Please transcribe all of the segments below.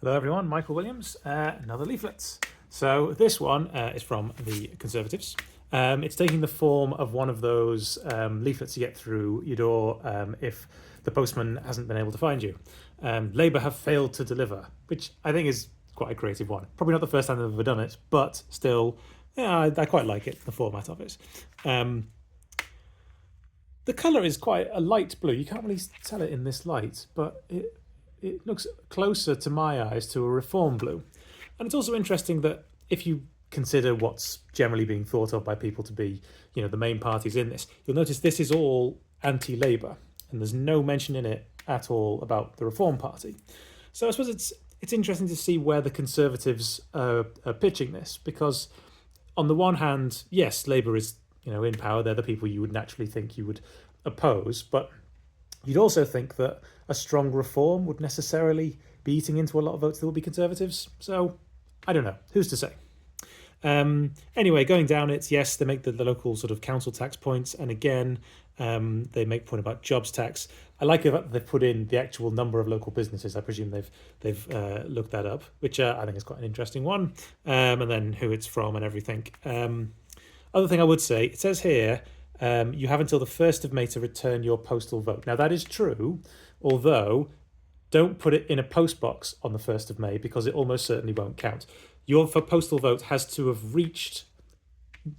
Hello everyone, Michael Williams, another leaflet. So this one is from the Conservatives. It's taking the form of one of those leaflets you get through your door if the postman hasn't been able to find you. Labour have failed to deliver, which I think is quite a creative one. Probably not the first time they've ever done it, but still, yeah, I quite like it, the format of it. The colour is quite a light blue. You can't really tell it in this light, but it looks closer to my eyes to a reform blue. And it's also interesting that if you consider what's generally being thought of by people to be, the main parties in this, you'll notice this is all anti-Labour, and there's no mention in it at all about the Reform Party. So I suppose it's interesting to see where the Conservatives are pitching this, because on the one hand, yes, Labour is in power. They're the people you would naturally think you would oppose, but you'd also think that a strong reform would necessarily be eating into a lot of votes that will be Conservatives. So I don't know. Who's to say? Anyway, going down it, yes, they make the local sort of council tax points, and again, they make point about jobs tax. I like that they've put in the actual number of local businesses. I presume they've looked that up, which I think is quite an interesting one, and then who it's from and everything. Other thing I would say, it says here, you have until the 1st of May to return your postal vote. Now, that is true, although don't put it in a post box on the 1st of May because it almost certainly won't count. Your postal vote has to have reached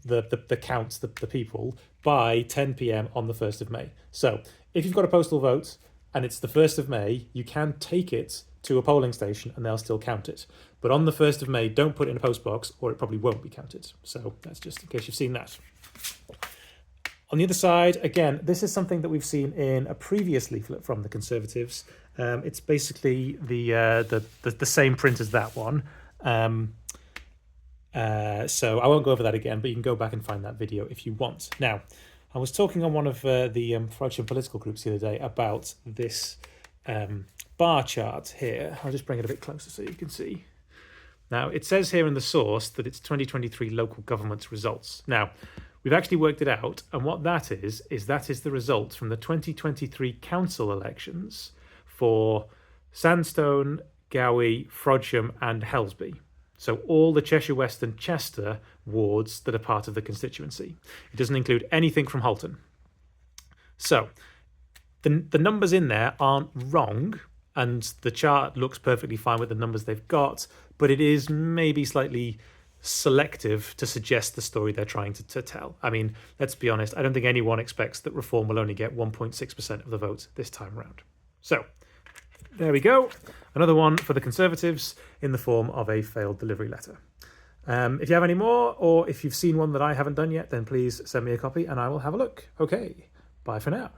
the counts, the people, by 10 p.m. on the 1st of May. So if you've got a postal vote and it's the 1st of May, you can take it to a polling station and they'll still count it. But on the 1st of May, don't put it in a post box or it probably won't be counted. So that's just in case you've seen that. On the other side, again, this is something that we've seen in a previous leaflet from the Conservatives. It's basically the same print as that one. So I won't go over that again, but you can go back and find that video if you want. Now, I was talking on one of the Freudian political groups the other day about this bar chart here. I'll just bring it a bit closer so you can see. Now, it says here in the source that it's 2023 local government results. Now, we've actually worked it out, and what that is the results from the 2023 council elections for Sandstone, Gowie, Frodsham and Helsby. So all the Cheshire West and Chester wards that are part of the constituency. It doesn't include anything from Halton. So the numbers in there aren't wrong, and the chart looks perfectly fine with the numbers they've got, but it is maybe slightly selective to suggest the story they're trying to tell. I mean, let's be honest, I don't think anyone expects that Reform will only get 1.6% of the vote this time around. So there we go. Another one for the Conservatives in the form of a failed delivery letter. If you have any more, or if you've seen one that I haven't done yet, then please send me a copy and I will have a look. Okay, bye for now.